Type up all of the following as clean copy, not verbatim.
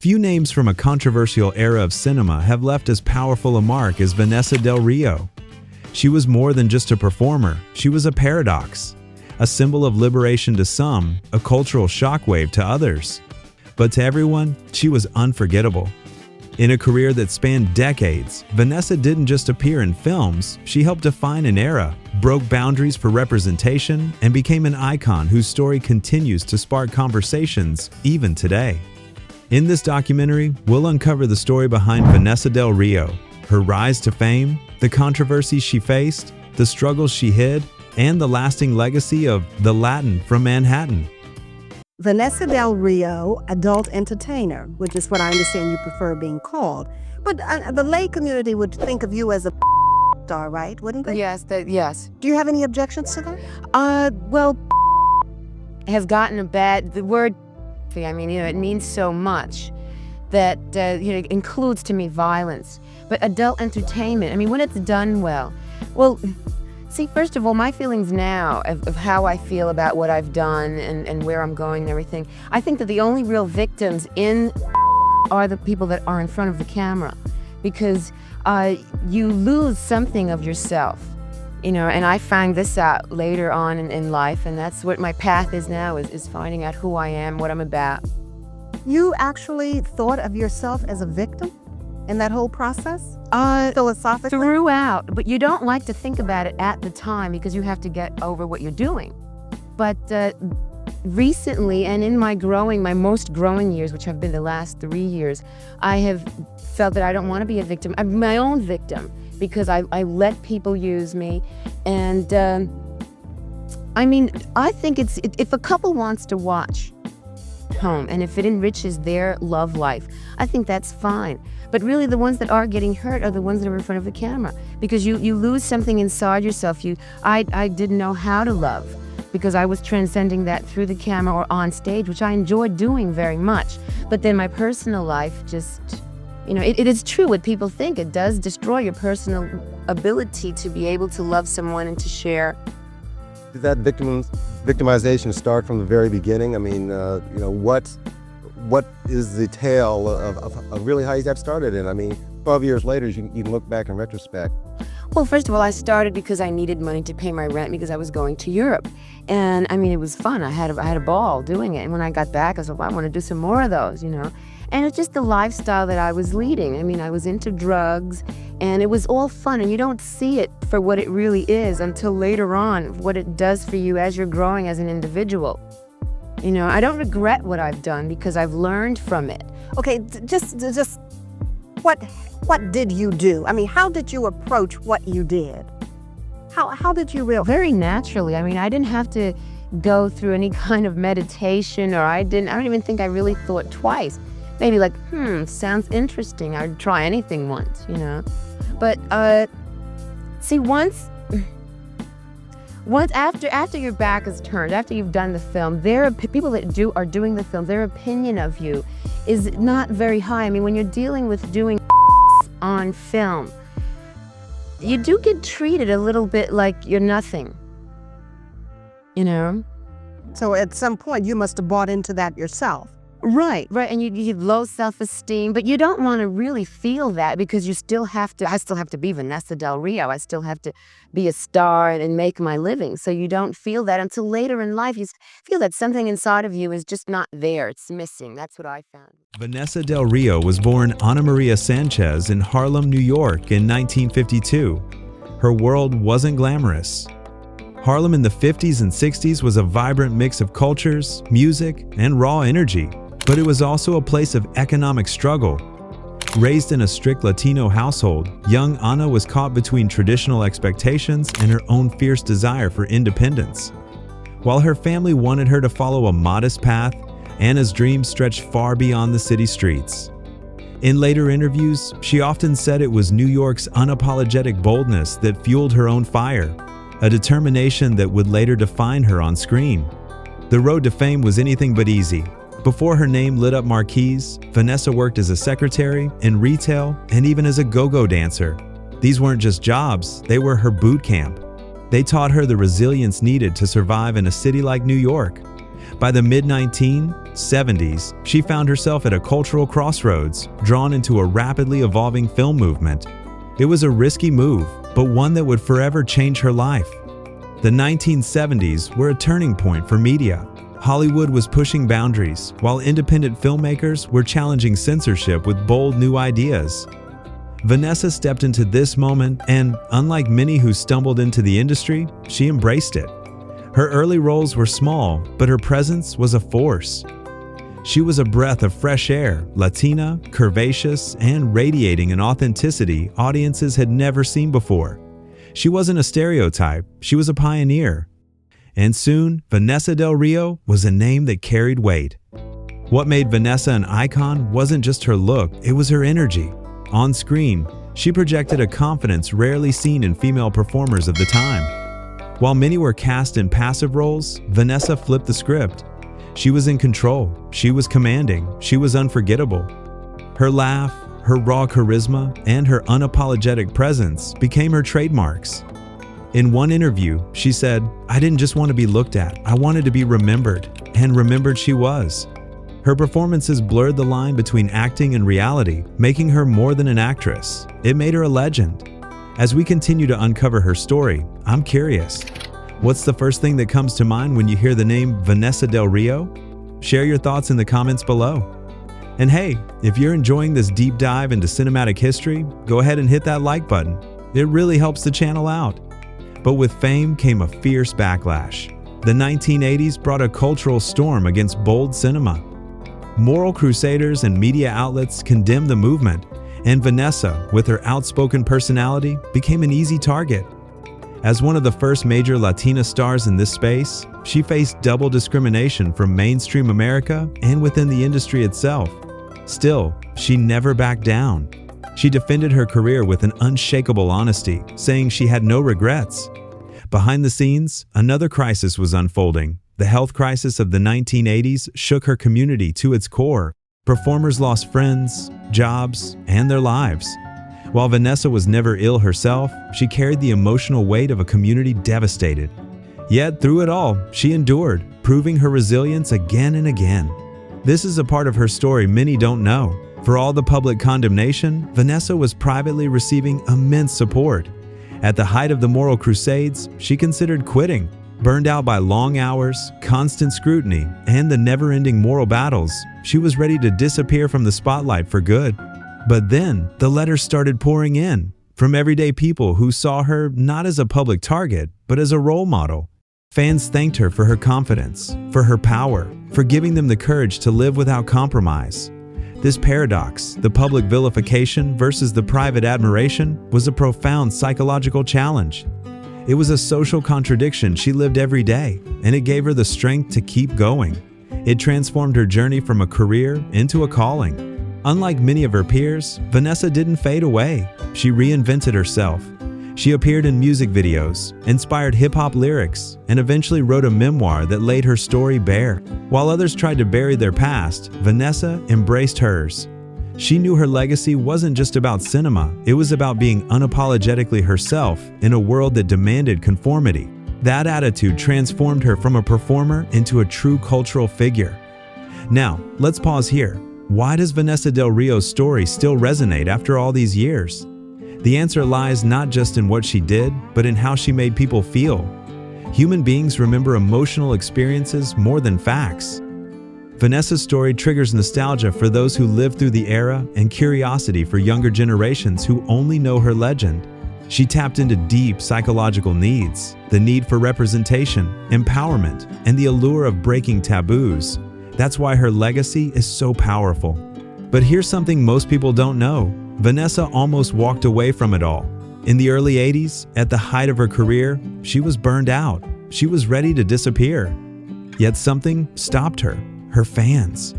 Few names from a controversial era of cinema have left as powerful a mark as Vanessa del Rio. She was more than just a performer, she was a paradox, a symbol of liberation to some, a cultural shockwave to others. But to everyone, she was unforgettable. In a career that spanned decades, Vanessa didn't just appear in films, she helped define an era, broke boundaries for representation, and became an icon whose story continues to spark conversations even today. In this documentary, we'll uncover the story behind Vanessa del Rio, her rise to fame, the controversies she faced, the struggles she hid, and the lasting legacy of the Latin from Manhattan. Vanessa del Rio, adult entertainer, which is what I understand you prefer being called. But the lay community would think of you as a star, right? Wouldn't they? Yes, yes. Do you have any objections to that? Well, has gotten the word, I mean, it means so much that, it includes to me violence. But adult entertainment, I mean, when it's done well, see, first of all, my feelings now of how I feel about what I've done and where I'm going and everything, I think that the only real victims are the people that are in front of the camera, because you lose something of yourself, and I find this out later on in life, and that's what my path is now, is finding out who I am, what I'm about. You actually thought of yourself as a victim in that whole process? Philosophically? Throughout, but you don't like to think about it at the time because you have to get over what you're doing. But recently, and in my most growing years, which have been the last 3 years, I have felt that I don't want to be a victim. I'm my own victim because I let people use me. And I mean, I think if a couple wants to watch home and if it enriches their love life, I think that's fine. But really the ones that are getting hurt are the ones that are in front of the camera, because you lose something inside yourself. I didn't know how to love because I was transcending that through the camera or on stage, which I enjoyed doing very much. But then my personal life just, it is true what people think. It does destroy your personal ability to be able to love someone and to share. Did that victimization start from the very beginning? I mean, what is the tale of really how you got started? And I mean, 12 years later, you can look back in retrospect. Well, first of all, I started because I needed money to pay my rent because I was going to Europe. And I mean, it was fun. I had a ball doing it. And when I got back, I was like, well, I want to do some more of those, And it's just the lifestyle that I was leading. I mean, I was into drugs and it was all fun. And you don't see it for what it really is until later on, what it does for you as you're growing as an individual. I don't regret what I've done because I've learned from it. Okay, just what did you do? I mean, how did you approach what you did? How did you realize? Very naturally. I mean, I didn't have to go through any kind of meditation, or I don't even think I really thought twice. Maybe like, sounds interesting. I'd try anything once, But see, once after your back is turned, after you've done the film, there are people that are doing the film, their opinion of you is not very high. I mean, when you're dealing with doing on film, you do get treated a little bit like you're nothing, So at some point, you must have bought into that yourself. Right, and you have low self-esteem, but you don't want to really feel that because I still have to be Vanessa del Rio. I still have to be a star and make my living. So you don't feel that until later in life. You feel that something inside of you is just not there. It's missing. That's what I found. Vanessa del Rio was born Ana Maria Sanchez in Harlem, New York in 1952. Her world wasn't glamorous. Harlem in the 50s and 60s was a vibrant mix of cultures, music, and raw energy. But it was also a place of economic struggle. Raised in a strict Latino household, young Ana was caught between traditional expectations and her own fierce desire for independence. While her family wanted her to follow a modest path, Ana's dreams stretched far beyond the city streets. In later interviews, she often said it was New York's unapologetic boldness that fueled her own fire, a determination that would later define her on screen. The road to fame was anything but easy. Before her name lit up marquees, Vanessa worked as a secretary, in retail, and even as a go-go dancer. These weren't just jobs, they were her boot camp. They taught her the resilience needed to survive in a city like New York. By the mid-1970s, she found herself at a cultural crossroads, drawn into a rapidly evolving film movement. It was a risky move, but one that would forever change her life. The 1970s were a turning point for media. Hollywood was pushing boundaries, while independent filmmakers were challenging censorship with bold new ideas. Vanessa stepped into this moment and, unlike many who stumbled into the industry, she embraced it. Her early roles were small, but her presence was a force. She was a breath of fresh air, Latina, curvaceous, and radiating an authenticity audiences had never seen before. She wasn't a stereotype, she was a pioneer. And soon, Vanessa del Rio was a name that carried weight. What made Vanessa an icon wasn't just her look, it was her energy. On screen, she projected a confidence rarely seen in female performers of the time. While many were cast in passive roles, Vanessa flipped the script. She was in control, she was commanding, she was unforgettable. Her laugh, her raw charisma, and her unapologetic presence became her trademarks. In one interview, she said, "I didn't just want to be looked at, I wanted to be remembered," and remembered she was. Her performances blurred the line between acting and reality, making her more than an actress. It made her a legend. As we continue to uncover her story, I'm curious. What's the first thing that comes to mind when you hear the name Vanessa del Rio? Share your thoughts in the comments below. And hey, if you're enjoying this deep dive into cinematic history, go ahead and hit that like button. It really helps the channel out. But with fame came a fierce backlash. The 1980s brought a cultural storm against bold cinema. Moral crusaders and media outlets condemned the movement, and Vanessa, with her outspoken personality, became an easy target. As one of the first major Latina stars in this space, she faced double discrimination from mainstream America and within the industry itself. Still, she never backed down. She defended her career with an unshakable honesty, saying she had no regrets. Behind the scenes, another crisis was unfolding. The health crisis of the 1980s shook her community to its core. Performers lost friends, jobs, and their lives. While Vanessa was never ill herself, she carried the emotional weight of a community devastated. Yet, through it all, she endured, proving her resilience again and again. This is a part of her story many don't know. For all the public condemnation, Vanessa was privately receiving immense support. At the height of the moral crusades, she considered quitting. Burned out by long hours, constant scrutiny, and the never-ending moral battles, she was ready to disappear from the spotlight for good. But then, the letters started pouring in, from everyday people who saw her not as a public target, but as a role model. Fans thanked her for her confidence, for her power, for giving them the courage to live without compromise. This paradox, the public vilification versus the private admiration, was a profound psychological challenge. It was a social contradiction she lived every day, and it gave her the strength to keep going. It transformed her journey from a career into a calling. Unlike many of her peers, Vanessa didn't fade away. She reinvented herself. She appeared in music videos, inspired hip-hop lyrics, and eventually wrote a memoir that laid her story bare. While others tried to bury their past, Vanessa embraced hers. She knew her legacy wasn't just about cinema, it was about being unapologetically herself in a world that demanded conformity. That attitude transformed her from a performer into a true cultural figure. Now, let's pause here. Why does Vanessa del Rio's story still resonate after all these years? The answer lies not just in what she did, but in how she made people feel. Human beings remember emotional experiences more than facts. Vanessa's story triggers nostalgia for those who lived through the era and curiosity for younger generations who only know her legend. She tapped into deep psychological needs, the need for representation, empowerment, and the allure of breaking taboos. That's why her legacy is so powerful. But here's something most people don't know. Vanessa almost walked away from it all. In the early 80s, at the height of her career, she was burned out. She was ready to disappear. Yet something stopped her. Her fans.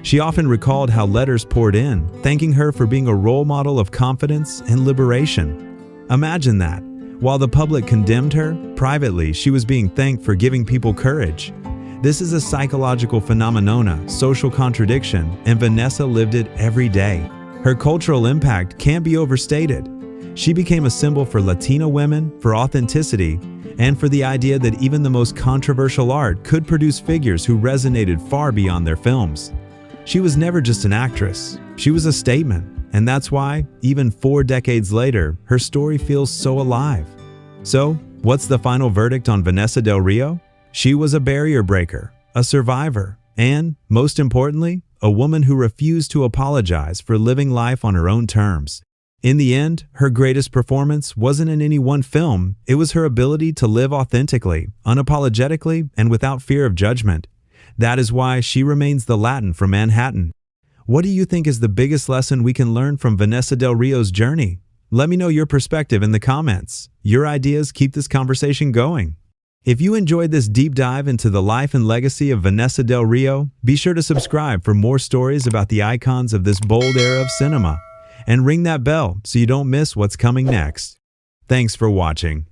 She often recalled how letters poured in, thanking her for being a role model of confidence and liberation. Imagine that. While the public condemned her, privately she was being thanked for giving people courage. This is a psychological phenomenon, social contradiction, and Vanessa lived it every day. Her cultural impact can't be overstated. She became a symbol for Latina women, for authenticity, and for the idea that even the most controversial art could produce figures who resonated far beyond their films. She was never just an actress, she was a statement, and that's why, even 4 decades later, her story feels so alive. So, what's the final verdict on Vanessa del Rio? She was a barrier breaker, a survivor, and, most importantly, a woman who refused to apologize for living life on her own terms. In the end, her greatest performance wasn't in any one film, it was her ability to live authentically, unapologetically, and without fear of judgment. That is why she remains the Latin from Manhattan. What do you think is the biggest lesson we can learn from Vanessa del Rio's journey? Let me know your perspective in the comments. Your ideas keep this conversation going. If you enjoyed this deep dive into the life and legacy of Vanessa del Rio, be sure to subscribe for more stories about the icons of this bold era of cinema. And ring that bell so you don't miss what's coming next. Thanks for watching.